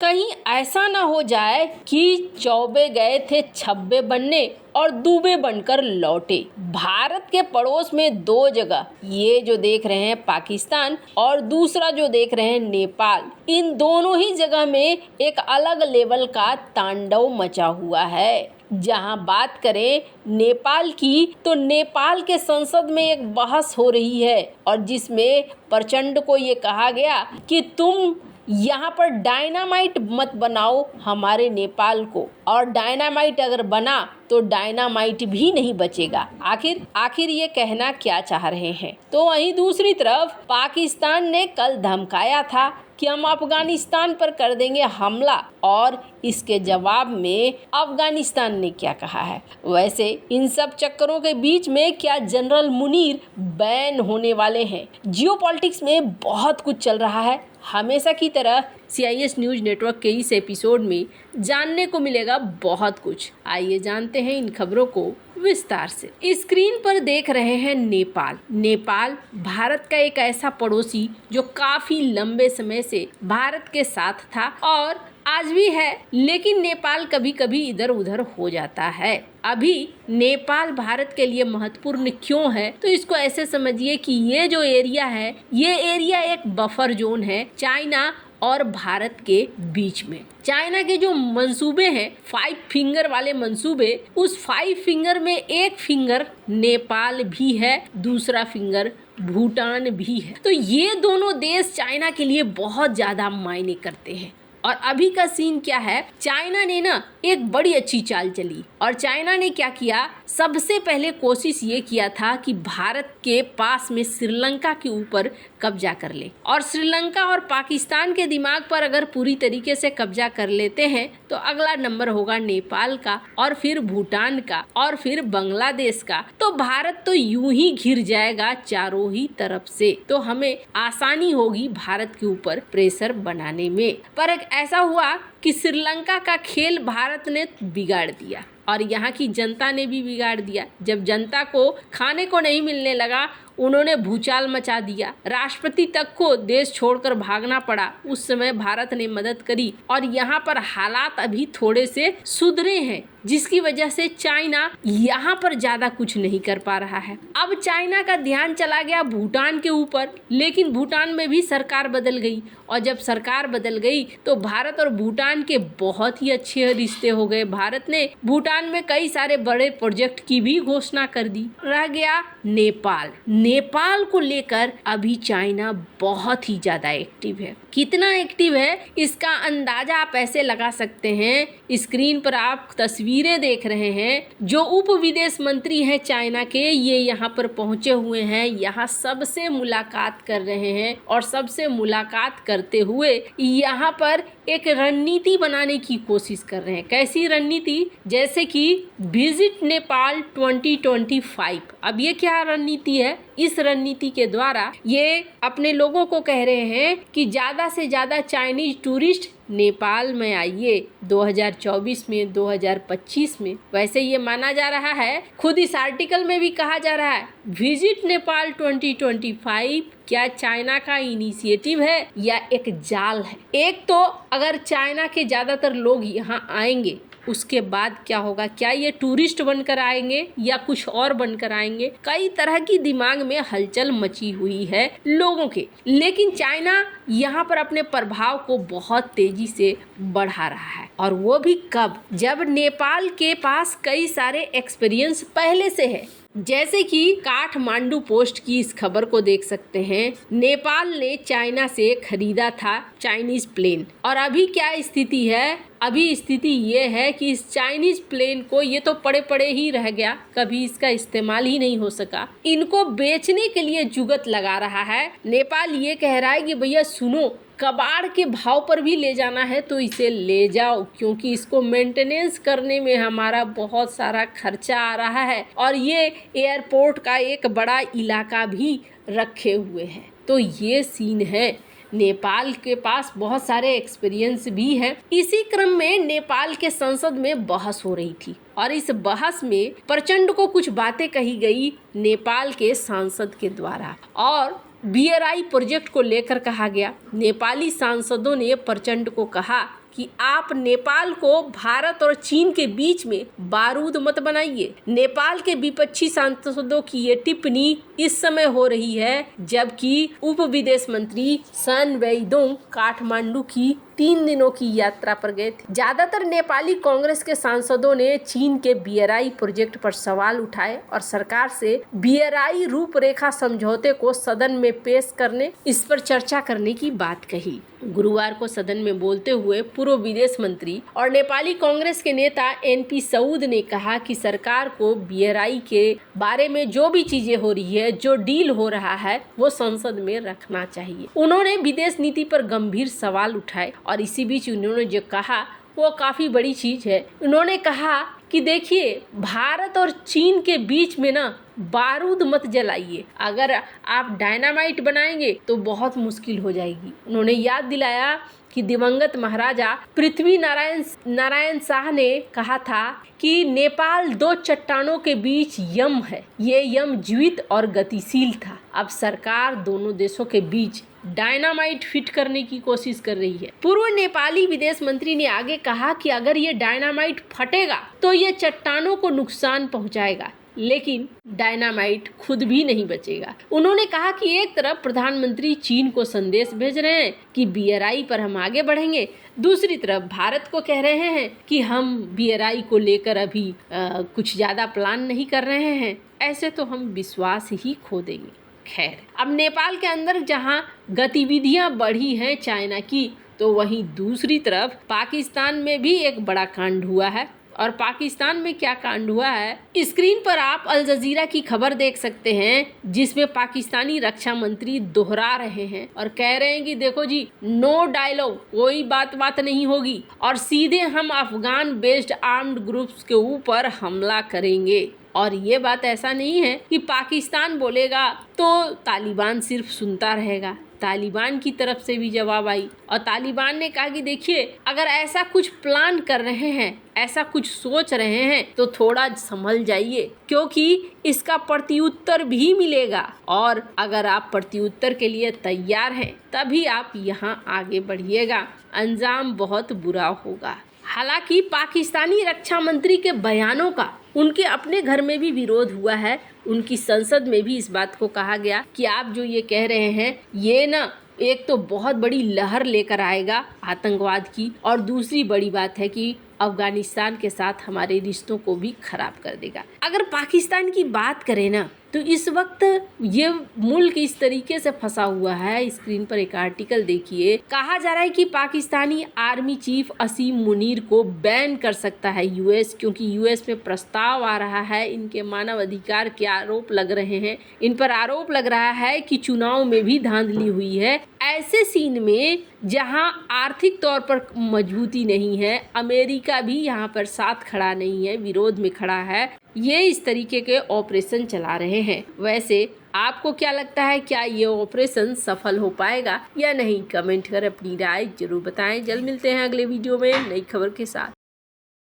कहीं ऐसा ना हो जाए कि चौबे गए थे छब्बे बनने और दूबे बनकर लौटे। भारत के पड़ोस में दो जगह, ये जो देख रहे हैं पाकिस्तान और दूसरा जो देख रहे हैं नेपाल, इन दोनों ही जगह में एक अलग लेवल का तांडव मचा हुआ है। जहां बात करें नेपाल की, तो नेपाल के संसद में एक बहस हो रही है और जिसमें प्रचंड को ये कहा गया कि तुम यहाँ पर डायनामाइट मत बनाओ हमारे नेपाल को, और डायनामाइट अगर बना तो डायनामाइट भी नहीं बचेगा। आखिर ये कहना क्या चाह रहे हैं। तो वहीं दूसरी तरफ पाकिस्तान ने कल धमकाया था कि हम अफगानिस्तान पर कर देंगे हमला, और इसके जवाब में अफगानिस्तान ने क्या कहा है। वैसे इन सब चक्करों के बीच में क्या जनरल मुनीर बैन होने वाले हैं? जियोपॉलिटिक्स में बहुत कुछ चल रहा है। हमेशा की तरह CIS न्यूज़ नेटवर्क के इस एपिसोड में जानने को मिलेगा बहुत कुछ। आइए जानते हैं इन खबरों को विस्तार से। स्क्रीन पर देख रहे हैं नेपाल भारत का एक ऐसा पड़ोसी जो काफी लंबे समय से भारत के साथ था और आज भी है, लेकिन नेपाल कभी कभी इधर उधर हो जाता है। अभी नेपाल भारत के लिए महत्वपूर्ण क्यों है, तो इसको ऐसे समझिए कि ये जो एरिया है, ये एरिया एक बफर जोन है चाइना और भारत के बीच में। चाइना के जो मंसूबे हैं 5 फिंगर वाले मंसूबे, उस 5 फिंगर में एक फिंगर नेपाल भी है, दूसरा फिंगर भूटान भी है। तो ये दोनों देश चाइना के लिए बहुत ज्यादा मायने करते हैं। और अभी का सीन क्या है, चाइना ने ना एक बड़ी अच्छी चाल चली और चाइना ने क्या किया, सबसे पहले कोशिश ये किया था कि भारत के पास में श्रीलंका के ऊपर कब्जा कर ले, और श्रीलंका और पाकिस्तान के दिमाग पर अगर पूरी तरीके से कब्जा कर लेते हैं तो अगला नंबर होगा नेपाल का, और फिर भूटान का, और फिर बांग्लादेश का। तो भारत तो यूं ही घिर जाएगा चारों ही तरफ से, तो हमें आसानी होगी भारत के ऊपर प्रेशर बनाने में। पर ऐसा हुआ कि श्रीलंका का खेल भारत ने बिगाड़ दिया और यहाँ की जनता ने भी बिगाड़ दिया। जब जनता को खाने को नहीं मिलने लगा, उन्होंने भूचाल मचा दिया, राष्ट्रपति तक को देश छोड़कर भागना पड़ा। उस समय भारत ने मदद करी और यहाँ पर हालात अभी थोड़े से सुधरे हैं, जिसकी वजह से चाइना यहाँ पर ज्यादा कुछ नहीं कर पा रहा है। अब चाइना का ध्यान चला गया भूटान के ऊपर, लेकिन भूटान में भी सरकार बदल गई, और जब सरकार बदल गई तो भारत और भूटान के बहुत ही अच्छे रिश्ते हो गए। भारत ने भूटान में कई सारे बड़े प्रोजेक्ट की भी घोषणा कर दी। रह गया नेपाल को लेकर अभी चाइना बहुत ही ज्यादा एक्टिव है। कितना एक्टिव है इसका अंदाजा आप ऐसे लगा सकते हैं। स्क्रीन पर आप तस्वीरें देख रहे हैं, जो उप विदेश मंत्री हैं चाइना के, ये यहाँ पर पहुंचे हुए हैं, यहाँ सबसे मुलाकात कर रहे हैं, और सबसे मुलाकात करते हुए यहाँ पर एक रणनीति बनाने की कोशिश कर रहे हैं। कैसी रणनीति? जैसे कि विजिट नेपाल 2025। अब ये क्या रणनीति है? इस रणनीति के द्वारा ये अपने लोगों को कह रहे हैं कि ज्यादा से ज्यादा चाइनीज टूरिस्ट नेपाल में आइए 2024 में, 2025 में। वैसे ये माना जा रहा है, खुद इस आर्टिकल में भी कहा जा रहा है, विजिट नेपाल 2025 क्या चाइना का इनिशिएटिव है या एक जाल है? एक तो अगर चाइना के ज्यादातर लोग यहाँ आएंगे, उसके बाद क्या होगा? क्या ये टूरिस्ट बनकर आएंगे या कुछ और बनकर आएंगे? कई तरह की दिमाग में हलचल मची हुई है लोगों के। लेकिन चाइना यहाँ पर अपने प्रभाव को बहुत तेजी से बढ़ा रहा है, और वो भी कब? जब नेपाल के पास कई सारे एक्सपीरियंस पहले से है। जैसे कि काठमांडू पोस्ट की इस खबर को देख सकते हैं, नेपाल ने चाइना से खरीदा था चाइनीज प्लेन, और अभी क्या स्थिति है? अभी स्थिति ये है कि इस चाइनीज प्लेन को, ये तो पड़े पड़े ही रह गया, कभी इसका इस्तेमाल ही नहीं हो सका, इनको बेचने के लिए जुगत लगा रहा है। नेपाल ये कह रहा है कि भैया सुनो, कबाड़ के भाव पर भी ले जाना है तो इसे ले जाओ, क्योंकि इसको मेंटेनेंस करने में हमारा बहुत सारा खर्चा आ रहा है, और ये एयरपोर्ट का एक बड़ा इलाका भी रखे हुए हैं। तो ये सीन है। नेपाल के पास बहुत सारे एक्सपीरियंस भी हैं। इसी क्रम में नेपाल के संसद में बहस हो रही थी, और इस बहस में प्रचंड को कुछ बातें कही गई नेपाल के सांसद के द्वारा, और BRI प्रोजेक्ट को लेकर कहा गया। नेपाली सांसदों ने प्रचंड को कहा कि आप नेपाल को भारत और चीन के बीच में बारूद मत बनाइए। नेपाल के विपक्षी सांसदों की ये टिप्पणी इस समय हो रही है जबकि उप विदेश मंत्री सन वेइदोंग काठमांडू की 3 दिनों की यात्रा पर गए थे। ज्यादातर नेपाली कांग्रेस के सांसदों ने चीन के BRI प्रोजेक्ट पर सवाल उठाए और सरकार से BRI रूपरेखा समझौते को सदन में पेश करने, इस पर चर्चा करने की बात कही। गुरुवार को सदन में बोलते हुए पूर्व विदेश मंत्री और नेपाली कांग्रेस के नेता NP सऊद ने कहा कि सरकार को BRI के बारे में जो भी चीजें हो रही है, जो डील हो रहा है, वो संसद में रखना चाहिए। उन्होंने विदेश नीति पर गंभीर सवाल उठाए और इसी बीच उन्होंने जो कहा वो काफी बड़ी चीज है। उन्होंने कहा कि देखिए, भारत और चीन के बीच में ना बारूद मत जलाइए। अगर आप डायनामाइट बनाएंगे तो बहुत मुश्किल हो जाएगी। उन्होंने याद दिलाया कि दिवंगत महाराजा पृथ्वी नारायण शाह ने कहा था कि नेपाल 2 चट्टानों के बीच यम है। ये यम जीवित और गतिशील था। अब सरकार दोनों देशों के बीच डायनामाइट फिट करने की कोशिश कर रही है। पूर्व नेपाली विदेश मंत्री ने आगे कहा कि अगर ये डायनामाइट फटेगा तो ये चट्टानों को नुकसान पहुंचाएगा, लेकिन डायनामाइट खुद भी नहीं बचेगा। उन्होंने कहा कि एक तरफ प्रधानमंत्री चीन को संदेश भेज रहे हैं कि BRI पर हम आगे बढ़ेंगे, दूसरी तरफ भारत को कह रहे हैं कि हम BRI को लेकर अभी कुछ ज्यादा प्लान नहीं कर रहे हैं। ऐसे तो हम विश्वास ही खो देंगे। खैर, अब नेपाल के अंदर जहां गतिविधियां बढ़ी हैं चाइना की, तो वहीं दूसरी तरफ पाकिस्तान में भी एक बड़ा कांड हुआ है। और पाकिस्तान में क्या कांड हुआ है, स्क्रीन पर आप अल जजीरा की खबर देख सकते हैं जिसमें पाकिस्तानी रक्षा मंत्री दोहरा रहे हैं और कह रहे हैं कि देखो जी, नो डायलॉग, कोई बात नहीं होगी और सीधे हम अफगान बेस्ड आर्म्ड ग्रुप्स के ऊपर हमला करेंगे। और ये बात ऐसा नहीं है कि पाकिस्तान बोलेगा तो तालिबान सिर्फ सुनता रहेगा। तालिबान की तरफ से भी जवाब आई और तालिबान ने कहा कि देखिए, अगर ऐसा कुछ प्लान कर रहे हैं, ऐसा कुछ सोच रहे हैं तो थोड़ा संभल जाइए, क्योंकि इसका प्रत्युत्तर भी मिलेगा और अगर आप प्रत्युत्तर के लिए तैयार हैं तभी आप यहाँ आगे बढ़िएगा, अंजाम बहुत बुरा होगा। हालांकि पाकिस्तानी रक्षा मंत्री के बयानों का उनके अपने घर में भी विरोध हुआ है। उनकी संसद में भी इस बात को कहा गया कि आप जो ये कह रहे हैं, ये ना एक तो बहुत बड़ी लहर लेकर आएगा आतंकवाद की, और दूसरी बड़ी बात है कि अफगानिस्तान के साथ हमारे रिश्तों को भी खराब कर देगा। अगर पाकिस्तान की बात करें ना, तो इस वक्त ये मुल्क इस तरीके से फंसा हुआ है। स्क्रीन पर एक आर्टिकल देखिए, कहा जा रहा है कि पाकिस्तानी आर्मी चीफ असीम मुनीर को बैन कर सकता है US, क्योंकि US में प्रस्ताव आ रहा है। इनके मानव अधिकार के आरोप लग रहे हैं, इन पर आरोप लग रहा है कि चुनाव में भी धांधली हुई है। ऐसे सीन में जहां आर्थिक तौर पर मजबूती नहीं है, अमेरिका भी यहां पर साथ खड़ा नहीं है, विरोध में खड़ा है, ये इस तरीके के ऑपरेशन चला रहे हैं। वैसे आपको क्या लगता है, क्या ये ऑपरेशन सफल हो पाएगा या नहीं? कमेंट कर अपनी राय जरूर बताएं। जल्द मिलते हैं अगले वीडियो में नई खबर के साथ।